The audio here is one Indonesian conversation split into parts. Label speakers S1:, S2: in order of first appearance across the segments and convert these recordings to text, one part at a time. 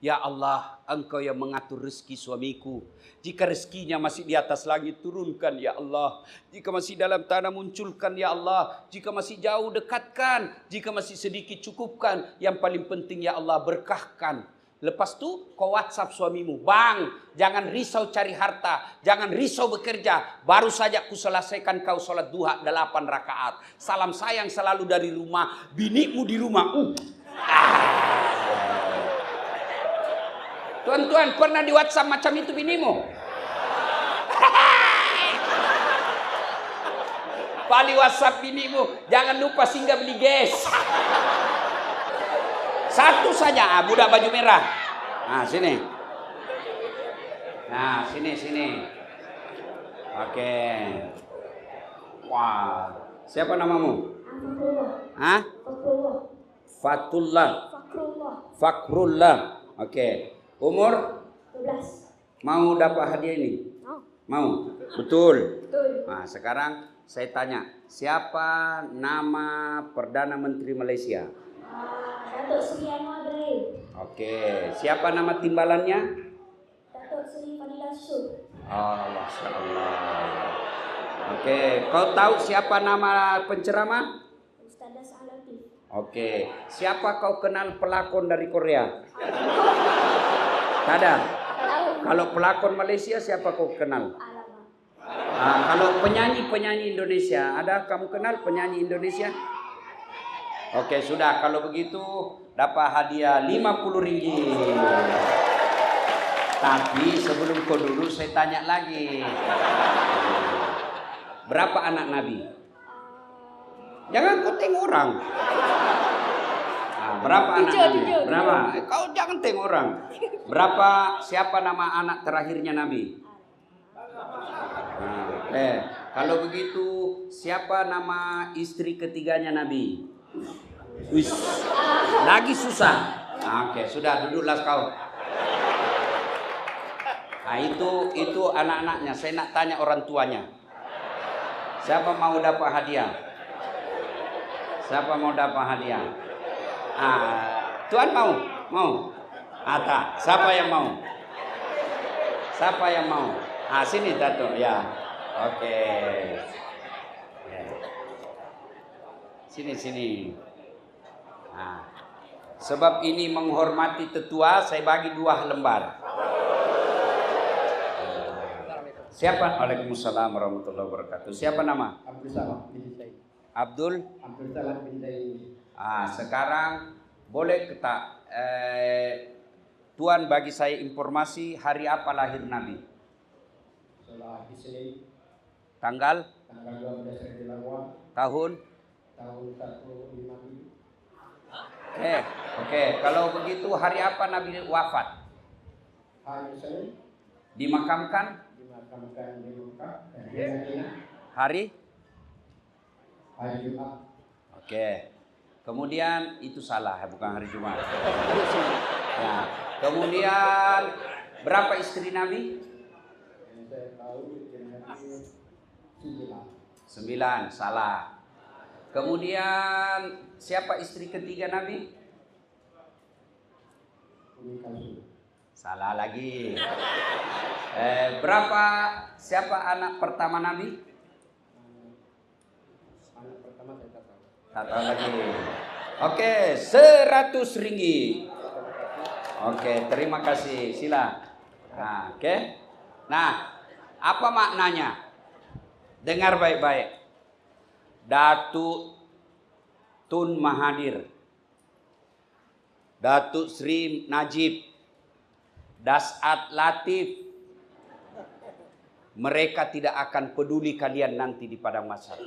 S1: Ya Allah, Engkau yang mengatur rezeki suamiku. Jika rezekinya masih di atas langit, turunkan ya Allah. Jika masih dalam tanah, munculkan ya Allah. Jika masih jauh, dekatkan. Jika masih sedikit, cukupkan. Yang paling penting ya Allah, berkahkan. Lepas itu kau WhatsApp suamimu, bang, jangan risau cari harta, jangan risau bekerja. Baru saja ku selesaikan kau sholat duha 8 rakaat. Salam sayang selalu dari rumah, binimu di rumah. Tuan-tuan, pernah di WhatsApp macam itu binimu? Paling WhatsApp binimu, jangan lupa singgah beli gas. Satu saja, budak baju merah. Nah, sini. Nah, sini. Oke. Wah, siapa namamu? Hah? Fatullah. Fakrullah. Oke. Umur? 12. Mau dapat hadiah ini? Mau? Betul. Nah, sekarang saya tanya, siapa nama Perdana Menteri Malaysia?
S2: Datuk Seri Anwar Ibrahim.
S1: Oke, siapa nama timbalannya?
S2: Datuk Seri Fadilah Syur.
S1: Oh, Masya Allah. Oke, kau tahu siapa nama penceramah?
S2: Ustazah Salatif.
S1: Oke, siapa kau kenal pelakon dari Korea? Tak ada. Kalau pelakon Malaysia siapa kau kenal? Kalau penyanyi Indonesia, ada kamu kenal penyanyi Indonesia? Oke, sudah. Kalau begitu dapat hadiah 50 ringgit. Tapi sebelum kau dulu saya tanya lagi. Berapa anak Nabi? Jangan kau tengok orang. Berapa anak Nabi? Berapa? Kau jangan tengok orang. Berapa? Siapa nama anak terakhirnya Nabi? Kalau begitu siapa nama istri ketiganya Nabi? Lagi susah. Oke, sudah duduklah kau. Nah, itu anak-anaknya. Saya nak tanya orang tuanya. Siapa mau dapat hadiah? Siapa mau dapat hadiah? Tuan mau? Tak. Siapa yang mau? Siapa yang mau? Sini Datuk ya. Oke. Sini. Sebab ini menghormati tetua, saya bagi 2 lembar. Siapa? Waalaikumsalam warahmatullahi wabarakatuh. Siapa nama?
S3: Abdul Salam bin Zaid.
S1: Abdul
S3: Salam bin Zaid.
S1: Sekarang boleh kita Tuan bagi saya informasi hari apa lahir Nabi? Tanggal
S3: 12 Rabiul Awal.
S1: Tahun
S3: 157.
S1: Oke. Kalau begitu hari apa Nabi wafat?
S3: Hari Senin.
S1: Dimakamkan
S3: di Mekah.
S1: hari
S3: Jumat.
S1: Oke. Kemudian itu salah, bukan hari Jumat. Nah, kemudian berapa istri Nabi?
S3: Yang saya tahu Nabi
S1: 9, salah. Kemudian siapa istri ketiga Nabi? Salah lagi. Siapa anak pertama Nabi?
S3: Anak pertama saya tak tahu.
S1: Tak tahu lagi. Oke, 100 ringgit. Oke, terima kasih. Sila. Oke. Nah, apa maknanya? Dengar baik-baik. Datuk Tun Mahathir, Datuk Sri Najib, Dasat Latif, mereka tidak akan peduli kalian nanti di padang mahsyar.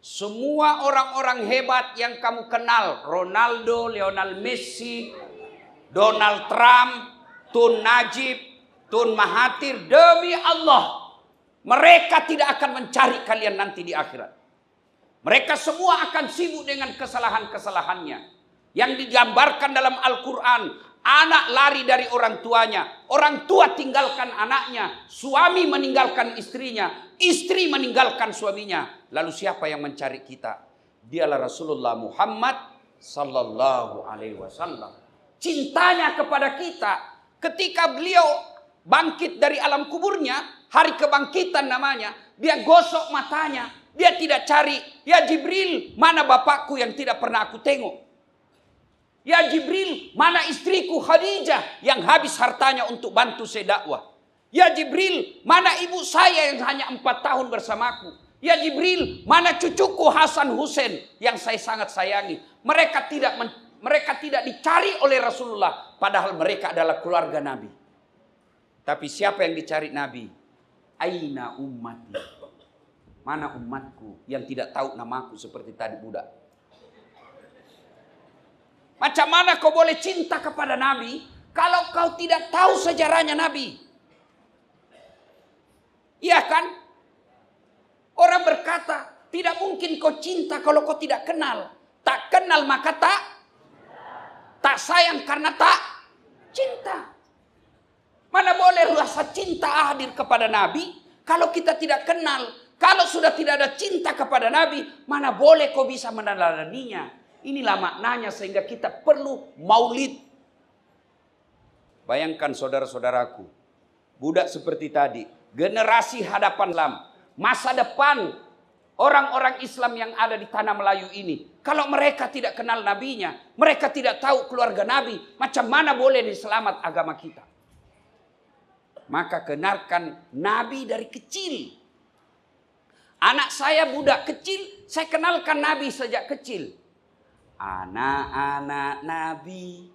S1: Semua orang-orang hebat yang kamu kenal, Ronaldo, Lionel Messi, Donald Trump, Tun Najib, Tun Mahathir, demi Allah, mereka tidak akan mencari kalian nanti di akhirat. Mereka semua akan sibuk dengan kesalahan-kesalahannya. Yang digambarkan dalam Al-Quran. Anak lari dari orang tuanya. Orang tua tinggalkan anaknya. Suami meninggalkan istrinya. Istri meninggalkan suaminya. Lalu siapa yang mencari kita? Dialah Rasulullah Muhammad Sallallahu Alaihi Wasallam. cintanya kepada kita. Ketika beliau bangkit dari alam kuburnya, hari kebangkitan namanya, dia gosok matanya. Dia tidak cari, ya Jibril, mana bapakku yang tidak pernah aku tengok? Ya Jibril, mana istriku Khadijah yang habis hartanya untuk bantu saya dakwah? Ya Jibril, mana ibu saya yang hanya 4 tahun bersamaku? Ya Jibril, mana cucuku Hasan Husain yang saya sangat sayangi? Mereka tidak dicari oleh Rasulullah, padahal mereka adalah keluarga Nabi. Tapi siapa yang dicari Nabi? Aina ummati? Mana umatku yang tidak tahu namaku seperti tadi budak? Macam mana kau boleh cinta kepada Nabi kalau kau tidak tahu sejarahnya Nabi? Iya kan? Orang berkata, tidak mungkin kau cinta kalau kau tidak kenal. Tak kenal maka tak sayang karena tak cinta. Mana boleh rasa cinta hadir kepada Nabi kalau kita tidak kenal? Kalau sudah tidak ada cinta kepada Nabi, mana boleh kau bisa meneladaninya? Inilah maknanya sehingga kita perlu maulid. Bayangkan saudara-saudaraku, budak seperti tadi, generasi hadapan Islam, masa depan orang-orang Islam yang ada di tanah Melayu ini. Kalau mereka tidak kenal nabinya, mereka tidak tahu keluarga Nabi, macam mana boleh diselamat agama kita? Maka kenalkan Nabi dari kecil. Anak saya budak kecil, saya kenalkan Nabi sejak kecil. Anak-anak Nabi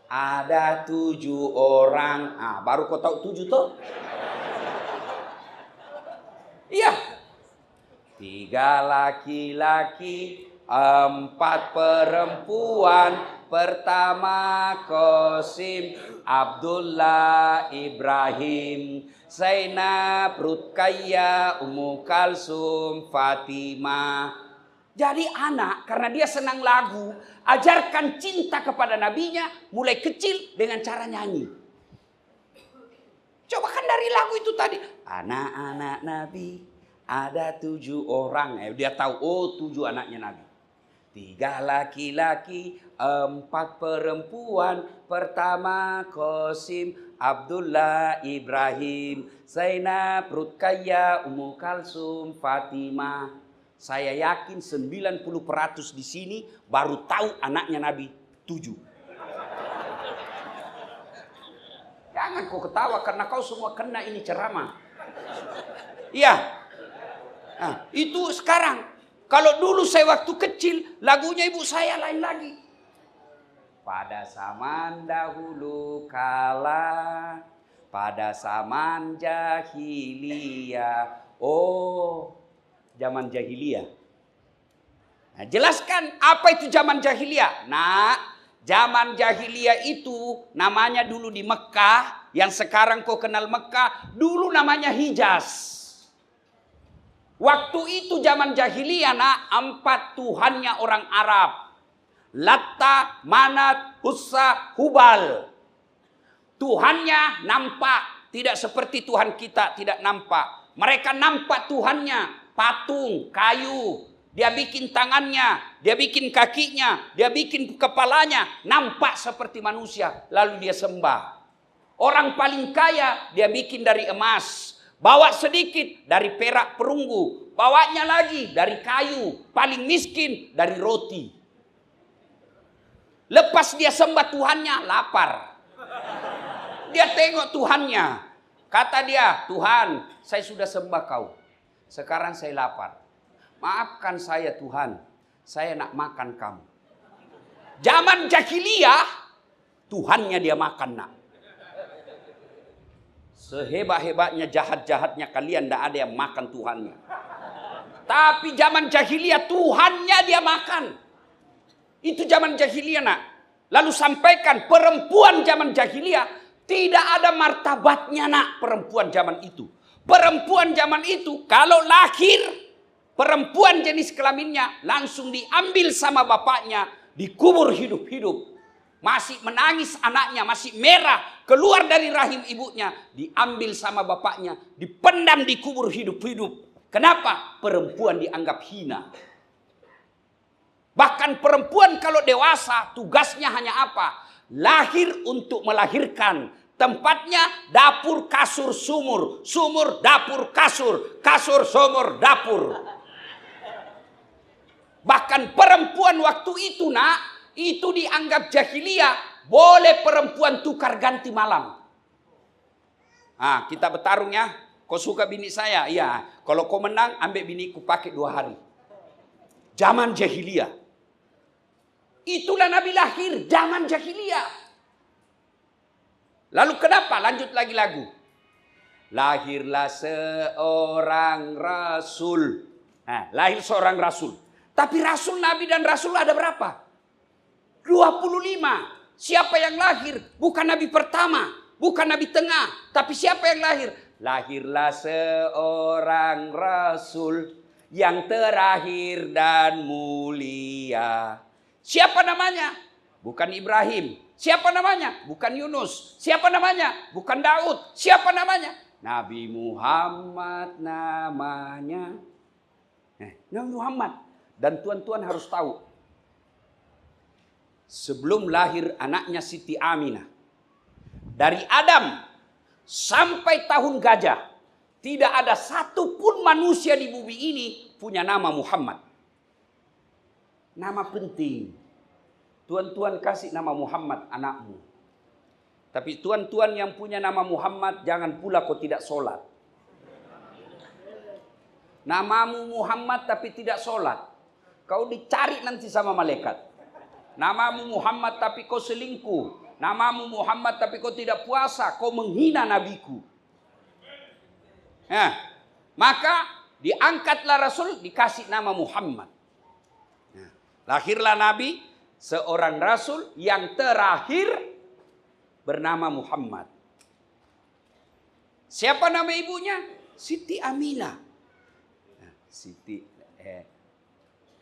S1: ada 7 orang. Baru kau tahu 7 toh? Iya. 3 laki-laki, 4 perempuan. Pertama Qasim, Abdullah, Ibrahim, Zainab, Ruqayyah, Ummu Kalsum, Fatimah. Jadi anak karena dia senang lagu, ajarkan cinta kepada nabinya mulai kecil dengan cara nyanyi. Coba kan dari lagu itu tadi, anak-anak Nabi ada 7 orang. Dia tahu, oh 7 anaknya Nabi. 3 laki-laki, 4 perempuan. Pertama Qasim, Abdullah, Ibrahim, Zainab, Ruqayyah, Ummu Kalsum, Fatimah. Saya yakin 90% di sini baru tahu anaknya Nabi 7. Jangan kau ketawa karena kau semua kena ini ceramah. Iya. Nah, itu sekarang. Kalau dulu saya waktu kecil, lagunya ibu saya lain lagi. Pada zaman dahulu kala, pada zaman jahiliyah. Oh, zaman jahiliyah. Nah, jelaskan apa itu zaman jahiliyah. Nah, zaman jahiliyah itu namanya dulu di Mekah, yang sekarang kau kenal Mekah, dulu namanya Hijaz. Waktu itu zaman jahiliyah, 4 tuhannya orang Arab. Latta, Manat, Uzza, Hubal. Tuhannya nampak, tidak seperti Tuhan kita tidak nampak. Mereka nampak Tuhannya, patung, kayu. Dia bikin tangannya, dia bikin kakinya, dia bikin kepalanya, nampak seperti manusia. Lalu dia sembah. Orang paling kaya dia bikin dari emas. Bawa sedikit dari perak perunggu. Bawanya lagi dari kayu. Paling miskin dari roti. Lepas dia sembah Tuhannya, lapar. Dia tengok Tuhannya. Kata dia, Tuhan, saya sudah sembah kau. Sekarang saya lapar. Maafkan saya Tuhan. Saya nak makan kamu. Zaman jahiliyah, Tuhannya dia makan nak. Sehebat-hebatnya, jahat-jahatnya kalian, tidak ada yang makan Tuhannya. Tapi zaman jahiliyah, Tuhannya dia makan. Itu zaman jahiliyah nak. Lalu sampaikan, perempuan zaman jahiliyah, tidak ada martabatnya nak perempuan zaman itu. Perempuan zaman itu, kalau lahir, perempuan jenis kelaminnya, langsung diambil sama bapaknya, dikubur hidup-hidup. Masih menangis anaknya, masih merah, keluar dari rahim ibunya, diambil sama bapaknya, dipendam, dikubur hidup-hidup. Kenapa? Perempuan dianggap hina. Bahkan perempuan kalau dewasa, tugasnya hanya apa? lahir untuk melahirkan. Tempatnya dapur, kasur, sumur. Sumur, dapur, kasur. Kasur, sumur, dapur. Bahkan perempuan waktu itu nak, itu dianggap jahiliyah. Boleh perempuan tukar ganti malam. Ah, kita bertarung ya. Kau suka bini saya? Iya. Kalau kau menang, ambil biniku pakai 2 hari. Zaman jahiliyah. Itulah Nabi lahir, zaman jahiliyah. Lalu kenapa? Lanjut lagi lagu. Lahirlah seorang rasul. Nah, lahir seorang rasul. Tapi rasul, nabi dan rasul ada berapa? 25. Siapa yang lahir? Bukan nabi pertama, bukan nabi tengah, tapi siapa yang lahir? Lahirlah seorang rasul yang terakhir dan mulia. Siapa namanya? Bukan Ibrahim. Siapa namanya? Bukan Yunus. Siapa namanya? Bukan Daud. Siapa namanya? Nabi Muhammad namanya. Nabi Muhammad. Dan tuan-tuan harus tahu. Sebelum lahir anaknya Siti Aminah. Dari Adam sampai tahun gajah. Tidak ada satupun manusia di bumi ini punya nama Muhammad. Nama penting. Tuan-tuan kasih nama Muhammad anakmu. Tapi tuan-tuan yang punya nama Muhammad, jangan pula kau tidak sholat. Namamu Muhammad tapi tidak sholat. Kau dicari nanti sama malaikat. Namamu Muhammad tapi kau selingkuh. Namamu Muhammad tapi kau tidak puasa. Kau menghina nabiku. Nah, maka diangkatlah Rasul, dikasih nama Muhammad. Nah, lahirlah Nabi. Seorang rasul yang terakhir bernama Muhammad. Siapa nama ibunya? Siti Aminah.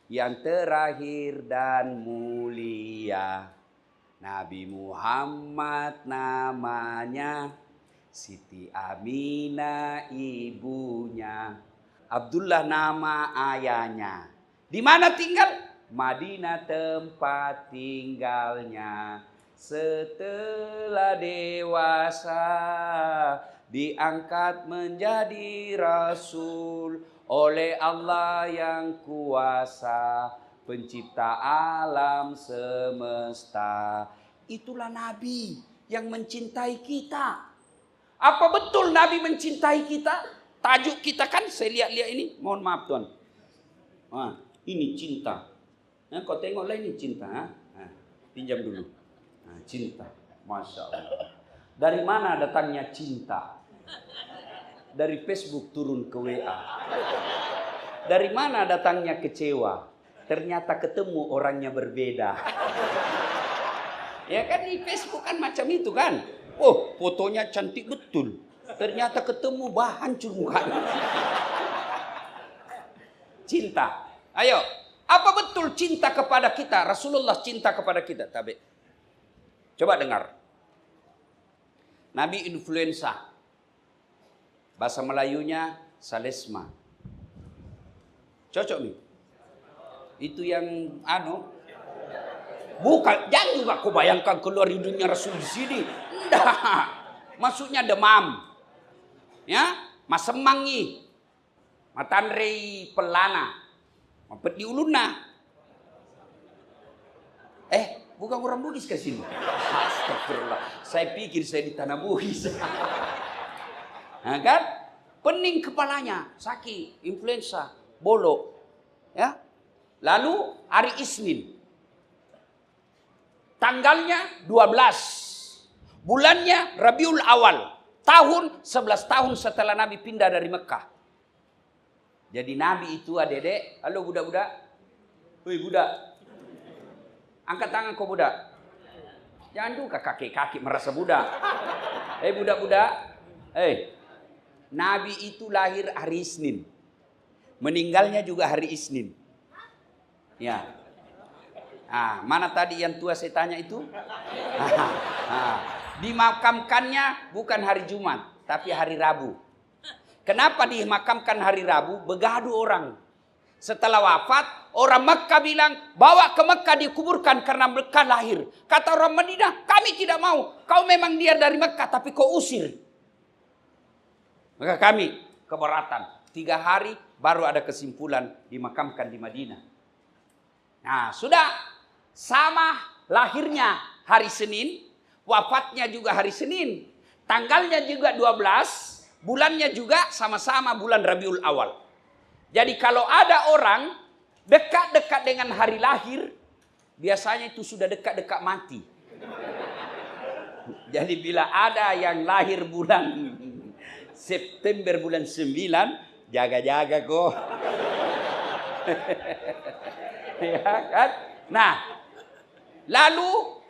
S1: Yang terakhir dan mulia. Nabi Muhammad namanya. Siti Aminah ibunya. Abdullah nama ayahnya. Di mana tinggal? Madinah tempat tinggalnya. Setelah dewasa diangkat menjadi rasul oleh Allah yang kuasa, pencipta alam semesta. Itulah Nabi yang mencintai kita. Apa betul Nabi mencintai kita? Tajuk kita kan saya lihat-lihat ini. Mohon maaf tuan. Nah, ini cinta. Nah, kau tengoklah ini cinta. Nah, pinjam dulu. Nah, cinta. Masya Allah. Dari mana datangnya cinta? Dari Facebook turun ke WA. Dari mana datangnya kecewa? Ternyata ketemu orangnya berbeda. Ya kan di Facebook kan macam itu kan. Oh, fotonya cantik betul. Ternyata ketemu hancur mukanya. Cinta. Ayo. Apa betul cinta kepada kita? Rasulullah cinta kepada kita. Tabe. Coba dengar. Nabi influenza. Bahasa Melayunya salesma. Cocok nih. Itu yang bukan, jangan juga kau bayangkan keluar hidungnya Rasul di sini. Enggak. Maksudnya demam. Ya, masemangi. Matanrei pelana. Mampet di uluna. Bukan orang Bugis ke sini. Astagfirullah. Saya pikir saya di tanah Bugis. Nah kan? Pening kepalanya, sakit, influenza, bolok. Ya. Lalu hari Isnin. Tanggalnya 12. Bulannya Rabiul Awal. Tahun 11 tahun setelah Nabi pindah dari Mekah. Jadi Nabi itu adek-adek, halo budak-budak. Woi budak. Angkat tangan kau budak. Jangan juga kaki-kaki merasa budak. Budak-budak. Nabi itu lahir hari Isnin. Meninggalnya juga hari Isnin. Ya. Mana tadi yang tua saya tanya itu? Dimakamkannya bukan hari Jumat, tapi hari Rabu. Kenapa dimakamkan hari Rabu? Begaduh orang. Setelah wafat, orang Mekah bilang, bawa ke Mekah dikuburkan karena Mekah lahir. Kata orang Madinah, kami tidak mau. Kau memang dia dari Mekah, tapi kau usir. Maka kami keberatan. 3 hari baru ada kesimpulan dimakamkan di Madinah. Nah, sudah sama lahirnya hari Senin, wafatnya juga hari Senin. Tanggalnya juga 12, bulannya juga sama-sama bulan Rabiul Awal. Jadi kalau ada orang dekat-dekat dengan hari lahir, biasanya itu sudah dekat-dekat mati. Jadi bila ada yang lahir bulan September bulan 9, jaga-jaga kok. Ya kan? Nah, lalu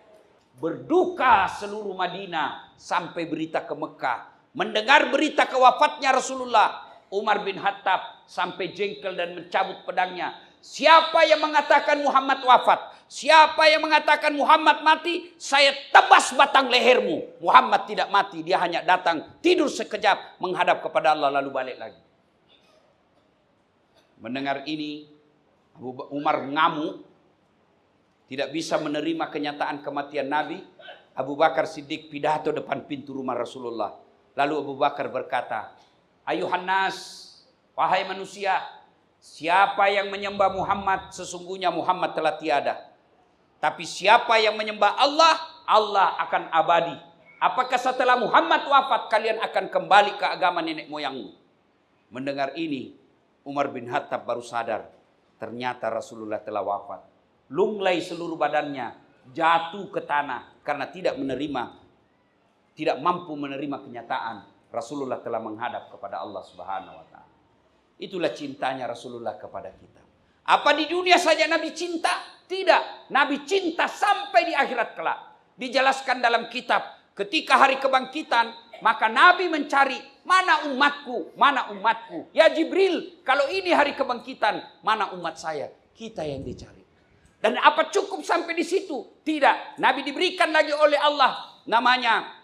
S1: berduka seluruh Madinah sampai berita ke Mekah. Mendengar berita kewafatnya Rasulullah, Umar bin Khattab sampai jengkel dan mencabut pedangnya. Siapa yang mengatakan Muhammad wafat? Siapa yang mengatakan Muhammad mati? Saya tebas batang lehermu. Muhammad tidak mati. Dia hanya datang tidur sekejap menghadap kepada Allah lalu balik lagi. Mendengar ini, Umar ngamuk. Tidak bisa menerima kenyataan kematian Nabi. Abu Bakar Siddiq pidato depan pintu rumah Rasulullah. Lalu Abu Bakar berkata, Ayuhan nas, wahai manusia, siapa yang menyembah Muhammad, sesungguhnya Muhammad telah tiada. Tapi siapa yang menyembah Allah, Allah akan abadi. Apakah setelah Muhammad wafat, kalian akan kembali ke agama nenek moyangmu? Mendengar ini, Umar bin Khattab baru sadar, ternyata Rasulullah telah wafat. Lunglai seluruh badannya, jatuh ke tanah, karena tidak mampu menerima kenyataan Rasulullah telah menghadap kepada Allah Subhanahu wa taala. Itulah cintanya Rasulullah kepada kita. Apa di dunia saja Nabi cinta? Tidak. Nabi cinta sampai di akhirat kelak. Dijelaskan dalam kitab, ketika hari kebangkitan, maka Nabi mencari, mana umatku? Mana umatku? Ya Jibril, kalau ini hari kebangkitan, mana umat saya? Kita yang dicari. Dan apa cukup sampai di situ? Tidak. Nabi diberikan lagi oleh Allah namanya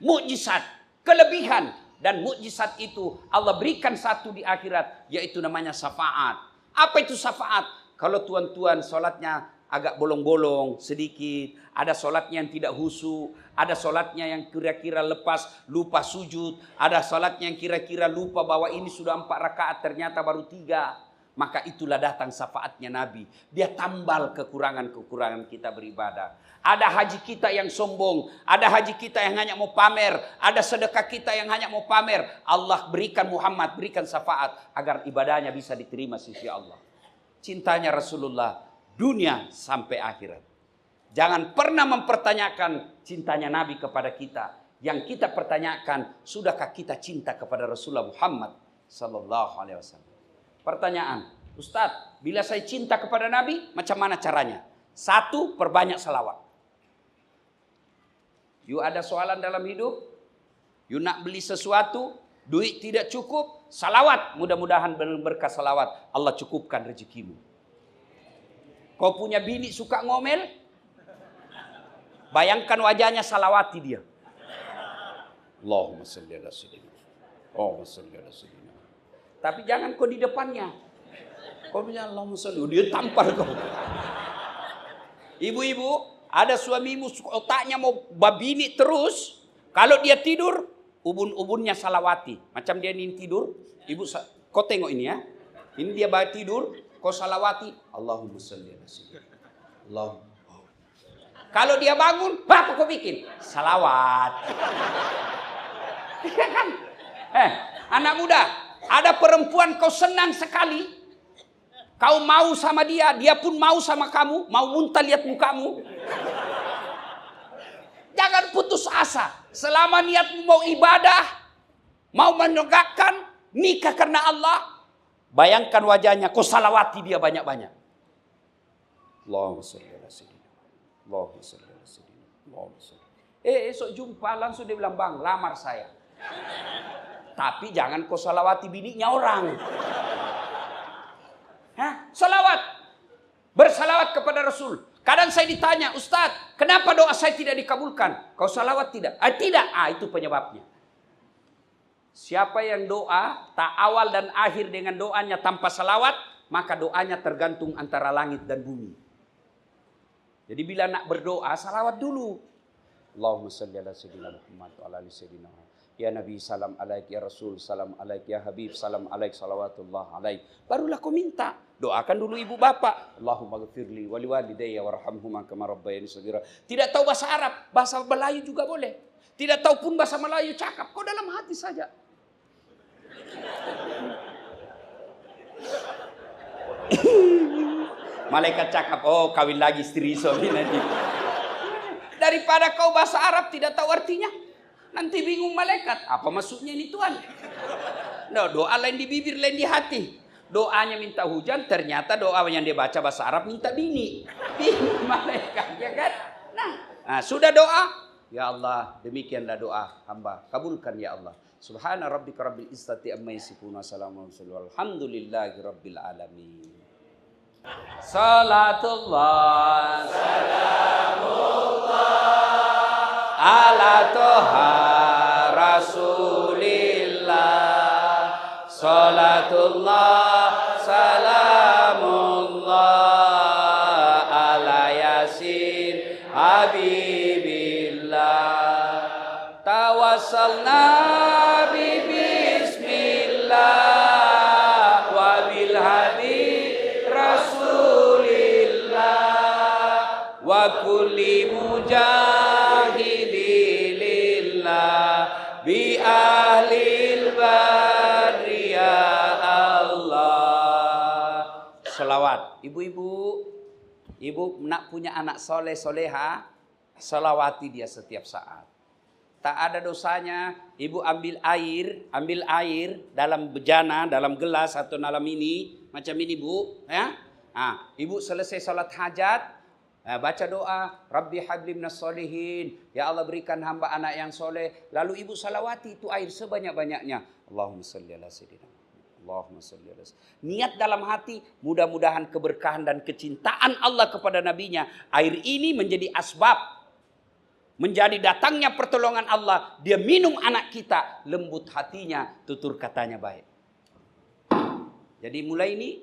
S1: mukjizat. Kelebihan dan mukjizat itu Allah berikan satu di akhirat, yaitu namanya syafaat. Apa itu syafaat? Kalau tuan-tuan sholatnya agak bolong-bolong sedikit, ada sholatnya yang tidak khusyuk, ada sholatnya yang kira-kira lupa sujud, ada sholatnya yang kira-kira lupa bahwa ini sudah 4 rakaat ternyata baru 3. Maka itulah datang syafaatnya Nabi. Dia tambal kekurangan-kekurangan kita beribadah. Ada haji kita yang sombong. Ada haji kita yang hanya mau pamer. Ada sedekah kita yang hanya mau pamer. Allah berikan Muhammad, berikan syafaat agar ibadahnya bisa diterima sisi Allah. Cintanya Rasulullah dunia sampai akhirat. Jangan pernah mempertanyakan cintanya Nabi kepada kita. Yang kita pertanyakan, sudahkah kita cinta kepada Rasulullah Muhammad sallallahu alaihi wasallam? Pertanyaan, Ustadz, bila saya cinta kepada Nabi, macam mana caranya? 1, perbanyak salawat. You ada soalan dalam hidup? You nak beli sesuatu, duit tidak cukup, salawat. Mudah-mudahan berkah salawat, Allah cukupkan rezekimu. Kau punya bini suka ngomel? Bayangkan wajahnya, salawati dia. Allahumma salli ala sayyidina. Allahumma salli ala sayyidina. Tapi jangan kau di depannya. Kau bilang Allahumma sholli, dia tampar kau. Ibu-ibu, ada suamimu otaknya mau babini terus. Kalau dia tidur, ubun-ubunnya salawati. Macam dia ini tidur, ibu kau tengok ini ya. Ini dia tidur, kau salawati. Allahumma sholli ala sayyidina. Allah. Kalau dia bangun, apa kau bikin? Salawat. Iya kan? Anak muda, ada perempuan kau senang sekali, kau mau sama dia, dia pun mau sama kamu, mau muntah lihat mukamu. Jangan putus asa. Selama niatmu mau ibadah, mau menegakkan nikah karena Allah, bayangkan wajahnya, kau salawati dia banyak-banyak. Allahumma sholli ala sayyidina. Allahumma sholli ala sayyidina. Allahumma sholli. Esok jumpa langsung dia bilang, "Bang, lamar saya." Tapi jangan kau salawati bininya orang. Salawat. Bersalawat kepada Rasul. Kadang saya ditanya, "Ustadz, kenapa doa saya tidak dikabulkan? Kau salawat tidak?" Tidak. Itu penyebabnya. Siapa yang doa tak awal dan akhir dengan doanya tanpa salawat, maka doanya tergantung antara langit dan bumi. Jadi bila nak berdoa, salawat dulu. Allahumma salli ala sayyidina Muhammad wa ala ali sayyidina Muhammad. Ya Nabi, salam alaik. Ya Rasul, salam alaik. Ya Habib, salam alaik. Salawatullah alaik. Barulah kau minta. Doakan dulu ibu bapak. Allahumma ghafirli wali walidayya warhamhuma kama rabbayani shaghira. Tidak tahu bahasa Arab, bahasa Melayu juga boleh. Tidak tahu pun bahasa Melayu, cakap. Kau dalam hati saja. Malaikat cakap, oh kawin lagi istri suami nanti. Daripada kau bahasa Arab tidak tahu artinya. Nanti bingung malaikat, apa maksudnya ini Tuhan? No, doa lain di bibir, lain di hati. Doanya minta hujan, ternyata doa yang dia baca bahasa Arab minta bini. Bingung malaikat, ya kan? Nah, sudah doa. Ya Allah, demikianlah doa hamba. Kabulkan ya Allah. Subhana rabbika rabbil izzati amma yasifun wa salamun alhamdulillahi rabbil alamin. Salatullah salamullah ala toha rasulillah. Salatullah salamullah ala yasin habibillah. Tawassalna bi bismillah wa bil habib rasulillah wa kulli mujahidilillah bi ahlil barri ya Allah. Selawat. Ibu-ibu, ibu nak punya anak soleh soleha, selawati dia setiap saat. Tak ada dosanya ibu ambil air dalam bejana, dalam gelas atau dalam ini, macam ini bu, ya. Ibu selesai salat hajat, baca doa, Rabbi habli minas solihin, ya Allah berikan hamba anak yang soleh. Lalu ibu salawati itu air sebanyak-banyaknya. Allahumma salli ala sayyidina. Allahumma salli ala sayyidina. Niat dalam hati, mudah-mudahan keberkahan dan kecintaan Allah kepada nabinya, air ini menjadi asbab, menjadi datangnya pertolongan Allah. Dia minum anak kita, lembut hatinya, tutur katanya baik. Jadi mulai ini,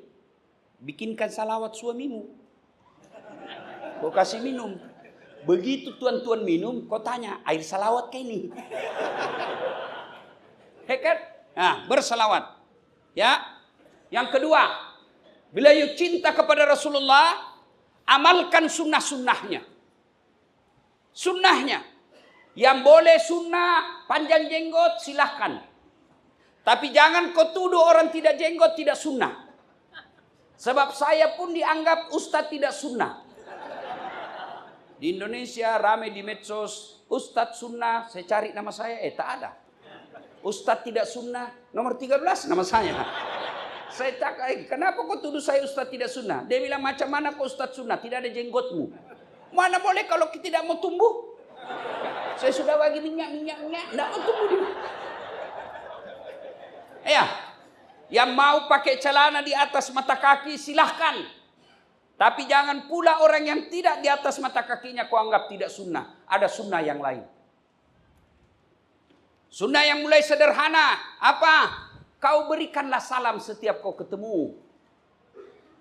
S1: bikinkan salawat suamimu. Kau kasih minum. Begitu tuan-tuan minum, kau tanya, air salawat kah ini? Hekat? Nah, bersalawat. Ya. Yang kedua, bila you cinta kepada Rasulullah, amalkan sunnah-sunnahnya. Sunnahnya, yang boleh sunnah panjang jenggot silahkan. Tapi jangan kau tuduh orang tidak jenggot tidak sunnah. Sebab saya pun dianggap ustadz tidak sunnah. Di Indonesia ramai di medsos, ustadz sunnah, saya cari nama saya, tak ada. Ustadz tidak sunnah, nomor 13 nama saya. Saya cakap, kenapa kau tuduh saya ustadz tidak sunnah? Dia bilang, macam mana kau ustadz sunnah, tidak ada jenggotmu. Mana boleh kalau kita tidak mau tumbuh? Saya sudah bagi minyak, tidak mau tumbuh dia. Ya, yang mau pakai celana di atas mata kaki silahkan. Tapi jangan pula orang yang tidak di atas mata kakinya kau anggap tidak sunnah. Ada sunnah yang lain. Sunnah yang mulai sederhana. Apa? Kau berikanlah salam setiap kau ketemu.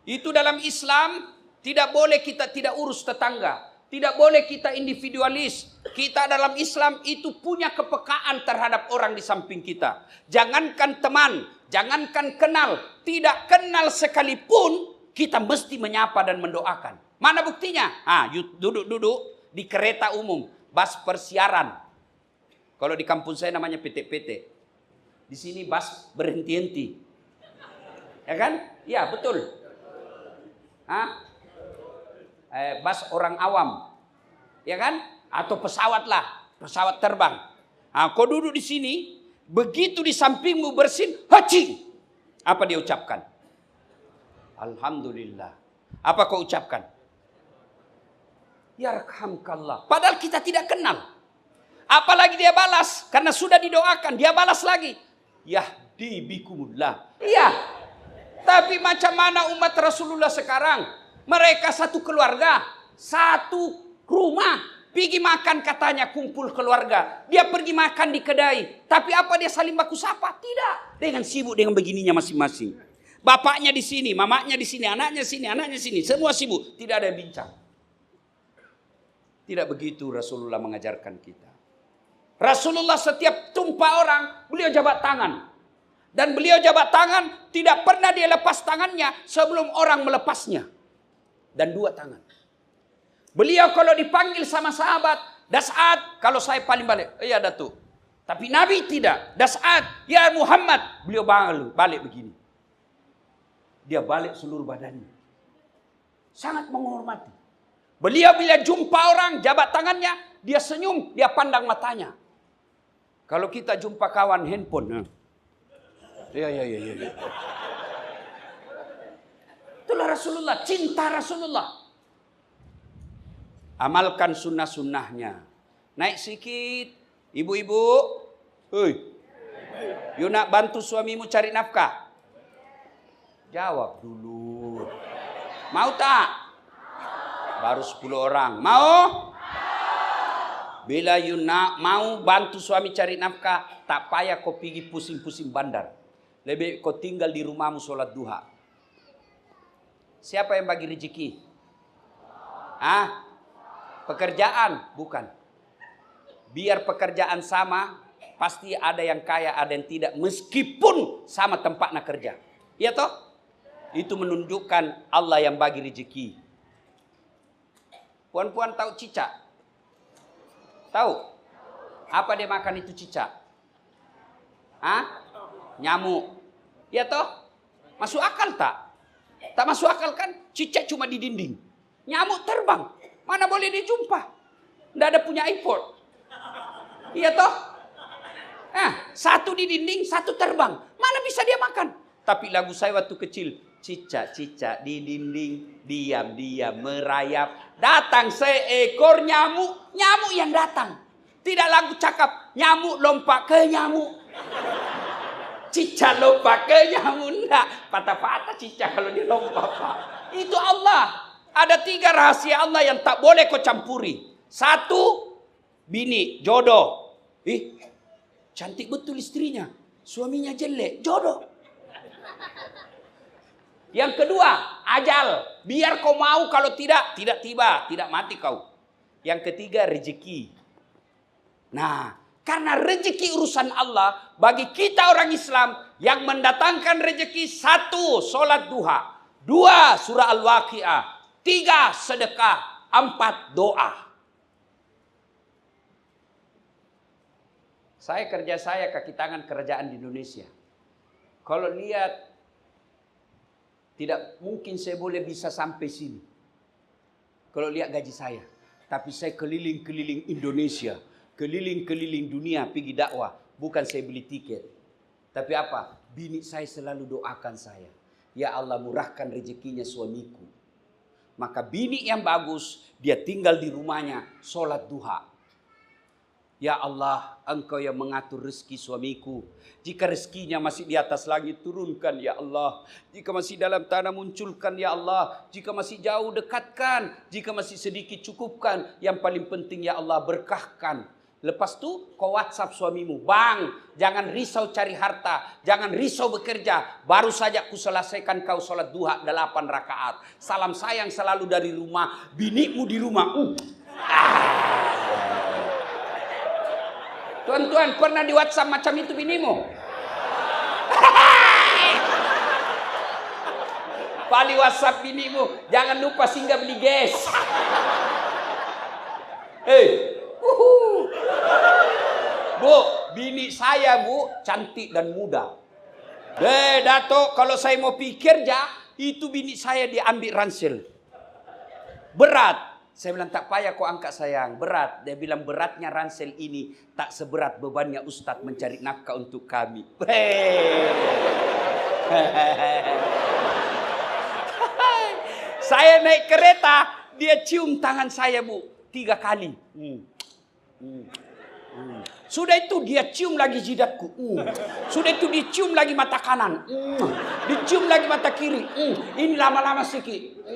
S1: Itu dalam Islam. Tidak boleh kita tidak urus tetangga. Tidak boleh kita individualis. Kita dalam Islam itu punya kepekaan terhadap orang di samping kita. Jangankan teman, jangankan kenal. Tidak kenal sekalipun, kita mesti menyapa dan mendoakan. Mana buktinya? Duduk-duduk di kereta umum, bus persiaran. Kalau di kampung saya namanya PT-PT. Di sini bus berhenti-henti. Ya kan? Ya, betul. Bus orang awam, ya kan? Atau pesawat lah, pesawat terbang. Kau duduk di sini, begitu di sampingmu bersin, haji. Apa dia ucapkan? Alhamdulillah. Apa kau ucapkan? Yarhamkallah. Padahal kita tidak kenal. Apalagi dia balas, karena sudah didoakan, dia balas lagi. Yahdi bikumullah. Iya. Tapi macam mana umat Rasulullah sekarang? Mereka satu keluarga, satu rumah, pergi makan katanya kumpul keluarga. Dia pergi makan di kedai, tapi apa dia saling baku sapa? Tidak, dengan sibuk dengan begininya masing-masing. Bapaknya di sini, mamanya di sini, anaknya sini, semua sibuk. Tidak ada yang bincang. Tidak begitu Rasulullah mengajarkan kita. Rasulullah setiap tumpah orang, beliau jabat tangan. Dan beliau jabat tangan, tidak pernah dia lepas tangannya sebelum orang melepasnya. Dan dua tangan. Beliau kalau dipanggil sama sahabat, Das'ad, kalau saya paling balik, iya Datuk. Tapi Nabi tidak. Das'ad, ya Muhammad, beliau balik begini. Dia balik seluruh badannya. Sangat menghormati. Beliau bila jumpa orang, jabat tangannya, dia senyum, dia pandang matanya. Kalau kita jumpa kawan handphone, iya. Itulah Rasulullah, cinta Rasulullah. Amalkan sunnah-sunnahnya. Naik sikit, ibu-ibu. Hei, you nak bantu suamimu cari nafkah? Jawab dulu. Mau tak? Baru 10 orang. Mau? Bila you nak mau bantu suami cari nafkah, tak payah kau pergi pusing-pusing bandar. Lebih kau tinggal di rumahmu sholat duha. Siapa yang bagi rezeki? Pekerjaan? Bukan. Biar pekerjaan sama, pasti ada yang kaya, ada yang tidak. Meskipun sama tempatnya kerja. Iya toh? Itu menunjukkan Allah yang bagi rezeki. Puan-puan tahu cicak? Tahu? Apa dia makan itu cicak? Nyamuk. Ya toh? Masuk akal tak? Tak masuk akal kan? Cicak cuma di dinding. Nyamuk terbang. Mana boleh dijumpa? Nggak ada punya iPod. Iya toh? Satu di dinding, satu terbang. Mana bisa dia makan? Tapi lagu saya waktu kecil. Cicak-cicak di dinding, diam-diam merayap. Datang seekor nyamuk, nyamuk yang datang. Tidak lagu cakap, nyamuk lompat ke nyamuk. Cicak lompat ke nyamuk. Enggak, patah-patah cicak kalau dia lompat, Pak. Itu Allah. Ada 3 rahasia Allah yang tak boleh kau campuri. 1, bini, jodoh. Cantik betul istrinya. Suaminya jelek, jodoh. Yang kedua, ajal. Biar kau mau, kalau tidak tiba. Tidak mati kau. Yang ketiga, rezeki. Nah, karena rezeki urusan Allah, bagi kita orang Islam, yang mendatangkan rezeki 1, sholat duha. 2, surah Al-Waqi'ah. 3, sedekah. 4, doa. Saya kaki tangan kerajaan di Indonesia. Kalau lihat, tidak mungkin saya boleh bisa sampai sini. Kalau lihat gaji saya. Tapi saya keliling-keliling Indonesia. Keliling-keliling dunia pergi dakwah. Bukan saya beli tiket. Tapi apa? Bini saya selalu doakan saya. Ya Allah, murahkan rezekinya suamiku. Maka bini yang bagus, dia tinggal di rumahnya, sholat duha. Ya Allah, Engkau yang mengatur rezeki suamiku. Jika rezekinya masih di atas langit, turunkan ya Allah. Jika masih dalam tanah, munculkan ya Allah. Jika masih jauh, dekatkan. Jika masih sedikit, cukupkan. Yang paling penting ya Allah, berkahkan. Lepas itu kau WhatsApp suamimu, bang, jangan risau cari harta, jangan risau bekerja. Baru saja ku selesaikan kau sholat duha 8 rakaat. Salam sayang selalu dari rumah, binimu di rumah. Tuan-tuan, pernah di WhatsApp macam itu binimu? Paling WhatsApp binimu, jangan lupa singgah beli gas. Bu, bini saya bu, cantik dan muda. Datuk, kalau saya mau pikir itu bini saya diambil ransel. Berat. Saya bilang tak payah kau angkat sayang, berat. Dia bilang beratnya ransel ini tak seberat bebannya Ustadz mencari nafkah untuk kami. Saya naik kereta, dia cium tangan saya bu 3 kali. Sudah itu dia cium lagi jidatku. Sudah itu dicium lagi mata kanan. Dicium lagi mata kiri. Ini lama-lama sikit.